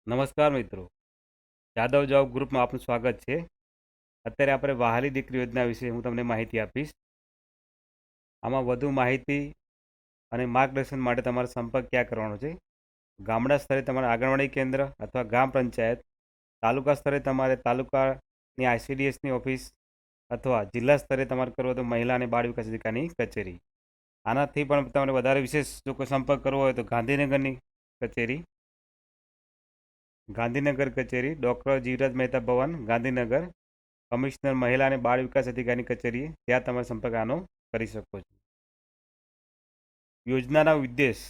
નમસ્કાર મિત્રો, જાદવ જોબ ગ્રુપમાં આપનું સ્વાગત છે. અત્યારે આપણે વહાલી દીકરી યોજના વિશે હું તમને માહિતી આપીશ. આમાં વધુ માહિતી અને માર્ગદર્શન માટે તમારો સંપર્ક ક્યાં કરવાનો છે? ગામડા સ્તરે તમારા આંગણવાડી કેન્દ્ર અથવા ગ્રામ પંચાયત, તાલુકા સ્તરે તમારે તાલુકાની આઈસીડીએસની ઓફિસ અથવા જિલ્લા સ્તરે તમારે કરવો તો મહિલા અને બાળ વિકાસ અધિકારીની કચેરી. આનાથી પણ તમારે વધારે વિશેષ જો કોઈ સંપર્ક કરવો હોય તો ગાંધીનગરની કચેરી, ગાંધીનગર કચેરી, ડૉક્ટર જીવરાજ મહેતા ભવન, ગાંધીનગર, કમિશનર મહિલા અને બાળ વિકાસ અધિકારીની કચેરી, ત્યાં તમે સંપર્ક આનો કરી શકો છો. યોજનાનો ઉદ્દેશ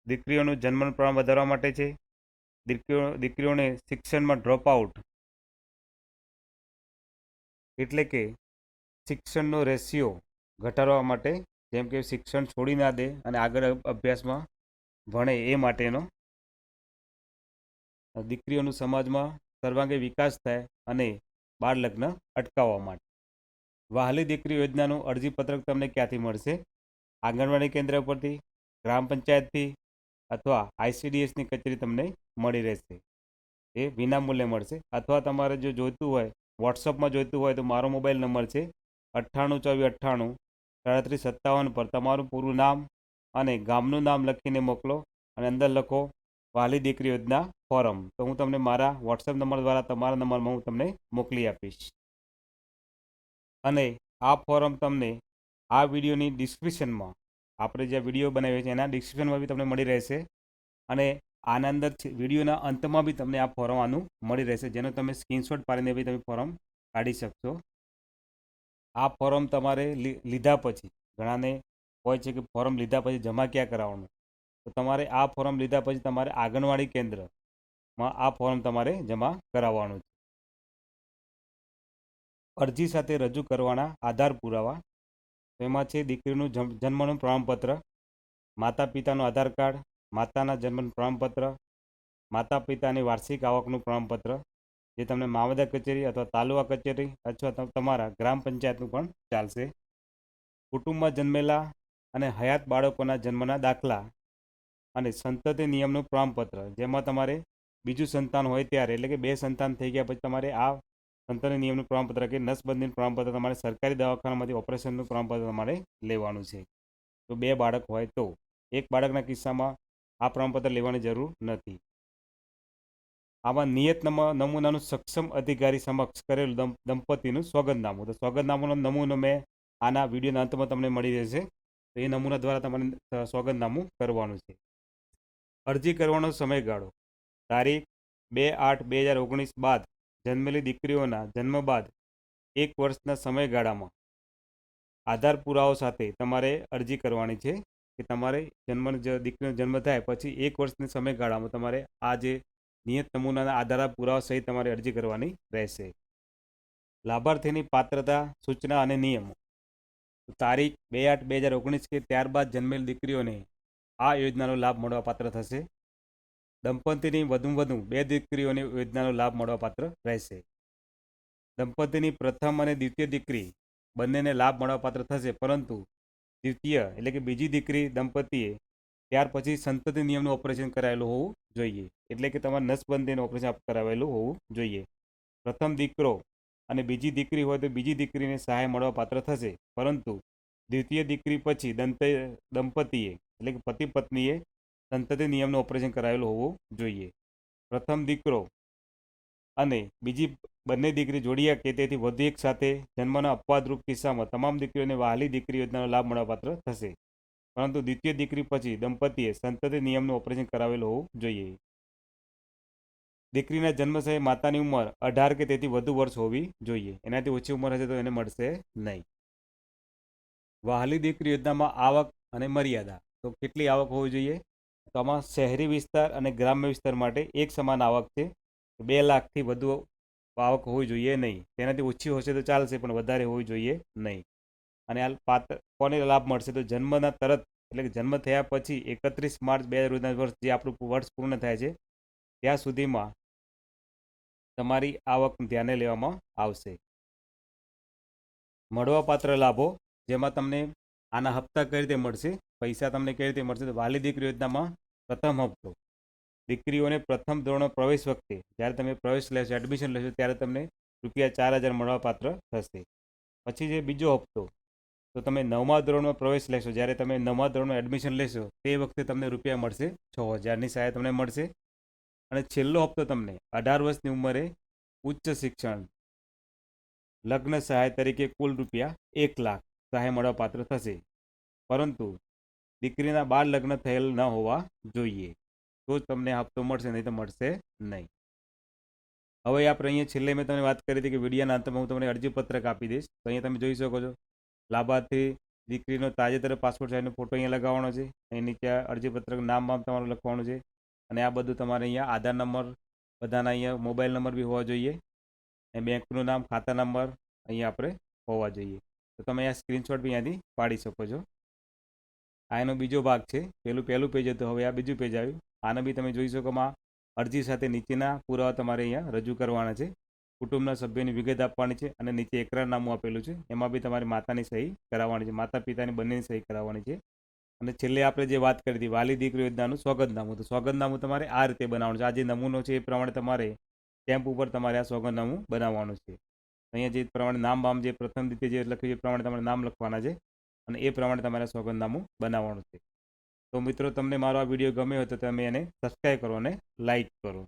દીકરીઓનું જન્મનું પ્રમાણ વધારવા માટે છે. દીકરીઓને શિક્ષણમાં ડ્રોપ આઉટ એટલે કે શિક્ષણનો રેશિયો ઘટાડવા માટે, જેમ કે શિક્ષણ છોડી ના દે અને આગળ અભ્યાસમાં ભણે એ માટેનો, દીકરીઓનું સમાજમાં સર્વાંગી વિકાસ થાય અને બાળ લગ્ન અટકાવવા માટે. વહાલી દીકરી યોજનાનું અરજીપત્રક તમને ક્યાંથી મળશે? આંગણવાડી કેન્દ્ર પરથી, ગ્રામ પંચાયતથી અથવા આઈસીડીએસની કચેરી તમને મળી રહેશે. એ વિનામૂલ્યે મળશે. અથવા તમારે જો જોઈતું હોય, વોટ્સઅપમાં જોઈતું હોય તો મારો મોબાઈલ નંબર છે 982498 પર તમારું પૂરું નામ અને ગામનું નામ લખીને મોકલો અને અંદર લખો વહાલી દીકરી યોજના ફોરમ, તો હું તમને મારા વોટ્સએપ નંબર દ્વારા તમારા નંબરમાં હું તમને મોકલી આપીશ. અને આ ફોરમ તમને આ વિડીયોની ડિસ્ક્રિપ્શનમાં, આપણે જે વિડીયો બનાવ્યો છે એના ડિસ્ક્રિપ્શનમાં બી તમને મળી રહેશે. અને આના અંદર વિડીયોના અંતમાં બી તમને આ ફોરમ આનું મળી રહેશે, જેનો તમે સ્ક્રીનશોટ પાડીને બી તમે ફોરમ કાઢી શકશો. આ ફોરમ તમારે લીધા પછી, ઘણાને હોય છે કે ફોરમ લીધા પછી જમા ક્યાં કરાવવાનું, તો તમારે આ ફોરમ લીધા પછી તમારે આંગણવાડી કેન્દ્રમાં આ ફોરમ તમારે જમા કરાવવાનું છે. અરજી સાથે રજૂ કરવાના આધાર પુરાવા, એમાં છે દીકરીનું જન્મનું પ્રમાણપત્ર, માતા પિતાનું આધાર કાર્ડ, માતાના જન્મનું પ્રમાણપત્ર, માતા પિતાની વાર્ષિક આવકનું પ્રમાણપત્ર, જે તમને મામલતદાર કચેરી અથવા તાલુકા કચેરી અથવા તમારા ગ્રામ પંચાયતનું પણ ચાલશે. કુટુંબમાં જન્મેલા અને હયાત બાળકોના જન્મના દાખલા અને સંતતિ નિયમનું પ્રમાણપત્ર, જેમાં તમારે બીજું સંતાન હોય ત્યારે, એટલે કે 2 સંતાન થઈ ગયા પછી તમારે આ સંતાનના નિયમનું પ્રમાણપત્ર કે નસબંધીનું પ્રમાણપત્ર તમારે સરકારી દવાખાનામાંથી ઓપરેશનનું પ્રમાણપત્ર તમારે લેવાનું છે. તો 2 બાળક હોય તો, 1 બાળકના કિસ્સામાં આ પ્રમાણપત્ર લેવાની જરૂર નથી. આમાં નિયત નમૂનાનું સક્ષમ અધિકારી સમક્ષ કરેલું દંપતીનું સોગંદનામું, તો સોગંદનામાનો નમૂનો મેં આના વિડીયોના અંતમાં તમને મળી રહેશે. તો એ નમૂના દ્વારા તમારે સોગંદનામું કરવાનું છે. અરજી કરવાનો સમયગાળો તારીખ 2/8/2019 બાદ જન્મેલી દીકરીઓના જન્મ બાદ 1 વર્ષના સમયગાળામાં આધાર પુરાવો સાથે તમારે અરજી કરવાની છે. કે તમારે દીકરીનો જન્મ થાય પછી 1 વર્ષના સમયગાળામાં તમારે આ જે નિયત નમૂનાના આધાર પુરાવા સહિત તમારે અરજી કરવાની રહેશે. લાભાર્થીની પાત્રતા, સૂચના અને નિયમો, તારીખ 2/8/2019 કે ત્યારબાદ જન્મેલ દીકરીઓને આ યોજનાનો લાભ મળવાપાત્ર થશે. દંપતીની વધુમાં વધુ 2 દીકરીઓને યોજનાનો લાભ મળવાપાત્ર રહેશે. દંપતીની પ્રથમ અને દ્વિતીય દીકરી બંનેને લાભ મળવાપાત્ર થશે, પરંતુ દ્વિતીય એટલે કે બીજી દીકરી દંપતીએ ત્યાર પછી સંતતિ નિયમનું ઓપરેશન કરાયેલું હોવું જોઈએ, એટલે કે તમારે નસબંધીનું ઓપરેશન કરાવેલું હોવું જોઈએ. પ્રથમ દીકરો અને બીજી દીકરી હોય તો બીજી દીકરીને સહાય મળવાપાત્ર થશે, પરંતુ દ્વિતીય દીકરી પછી દંપતીએ એટલે કે પતિ પત્નીએ સંતતિ નિયમનું ઓપરેશન કરાવેલું હોવું જોઈએ. પ્રથમ દીકરો અને બીજી બંને દીકરી જોડિયા કે તેથી વધુ એક સાથે જન્મના અપવાદરૂપ કિસ્સામાં તમામ દીકરીઓને વહાલી દીકરી યોજનાનો લાભ મળવાપાત્ર થશે, પરંતુ દ્વિતીય દીકરી પછી દંપતીએ સંતતિ નિયમનું ઓપરેશન કરાવેલું હોવું જોઈએ. દીકરીના જન્મ સમયે માતાની ઉંમર 18 કે તેથી વધુ વર્ષ હોવી જોઈએ. એનાથી ઓછી ઉંમર હશે તો એને મળશે નહીં. વહાલી દીકરી યોજનામાં આવક અને મર્યાદા, તો કેટલી આવક હોવી જોઈએ? તો આમાં શહેરી વિસ્તાર અને ગ્રામ્ય વિસ્તાર માટે એક સમાન આવક છે. 2 લાખથી વધુ આવક હોવી જોઈએ નહીં. તેનાથી ઓછી હશે તો ચાલશે, પણ વધારે હોવી જોઈએ નહીં. અને આ કોને લાભ મળશે? તો જન્મના તરત એટલે કે જન્મ થયા પછી 31 માર્ચ 2000 વર્ષ, જે આપણું વર્ષ પૂર્ણ થાય છે ત્યાં સુધીમાં તમારી આવક ધ્યાને લેવામાં આવશે. મળવાપાત્ર લાભો, જેમાં તમને આના હપ્તા કઈ રીતે મળશે, પૈસા તમને કઈ રીતે મળશે? તો વહાલી દીકરી યોજનામાં પ્રથમ હપ્તો દીકરીઓને પ્રથમ ધોરણ પ્રવેશ વખતે જ્યારે તમે પ્રવેશ લેશો, એડમિશન લેશો, ત્યારે તમને ₹4,000 મળવાપાત્ર થશે. પછી જે બીજો હપ્તો, તો તમે 9મા ધોરણમાં પ્રવેશ લેશો, જ્યારે તમે 9મા ધોરણમાં એડમિશન લેશો તે વખતે તમને રૂપિયા મળશે 6,000ની સહાય તમને મળશે. અને છેલ્લો હપ્તો તમને 18 વર્ષની ઉંમરે ઉચ્ચ શિક્ષણ લગ્ન સહાય તરીકે કુલ ₹1,00,000 સહાય મળવાપાત્ર થશે. પરંતુ દીકરીના બાળ લગ્ન થયેલ ન હોવા જોઈએ, તો જ તમને હપ્તો મળશે, નહીં તો મળશે નહીં. હવે આપણે અહીંયા છેલ્લે મેં તમને વાત કરી હતી કે વિડીયોના અંતમાં હું તમને અરજીપત્રક આપી દઈશ. તો અહીંયા તમે જોઈ શકો છો, લાભાર્થી દીકરીનો તાજેતર પાસપોર્ટ સાઇઝનો ફોટો અહીંયા લગાવવાનો છે. અહીં નીચે અરજીપત્રક નામ તમારું લખવાનું છે. અને આ બધું તમારે અહીંયા આધાર નંબર, બધાના અહીંયા મોબાઈલ નંબર બી હોવા જોઈએ. અને બેંકનું નામ, ખાતા નંબર અહીંયા આપણે હોવા જોઈએ. તો તમે અહીંયા સ્ક્રીનશોટ બી અહીંયાથી પાડી શકો છો. આ એનો બીજો ભાગ છે. પહેલું પેજ હતું, હવે આ બીજું પેજ આવ્યું. આને બી તમે જોઈ શકો. અરજી સાથે નીચેના પુરાવા તમારે અહીંયા રજૂ કરવાના છે. કુટુંબના સભ્યોની વિગત આપવાની છે અને નીચે એકરારનામું આપેલું છે, એમાં બી તમારે માતાની સહી કરાવવાની છે, માતા પિતાની બંનેની સહી કરાવવાની છે. અને છેલ્લે આપણે જે વાત કરી હતી વાલી દીકરી યોજનાનું સોગંદનામું, તો સોગંદનામું તમારે આ રીતે બનાવવાનું છે. આ જે નમૂનો છે એ પ્રમાણે તમારે સ્ટેમ્પ ઉપર તમારે આ સોગંદનામું બનાવવાનું છે. અહીંયા જે પ્રમાણે નામ જે પ્રથમ રીતે જે લખ્યું એ પ્રમાણે તમારે નામ લખવાના છે અને એ પ્રમાણે તમારે સોગંદનામું બનાવવાનું છે. તો મિત્રો, તમને મારો આ વિડીયો ગમ્યો હોય તો તમે એને સબસ્ક્રાઈબ કરો અને લાઈક કરો.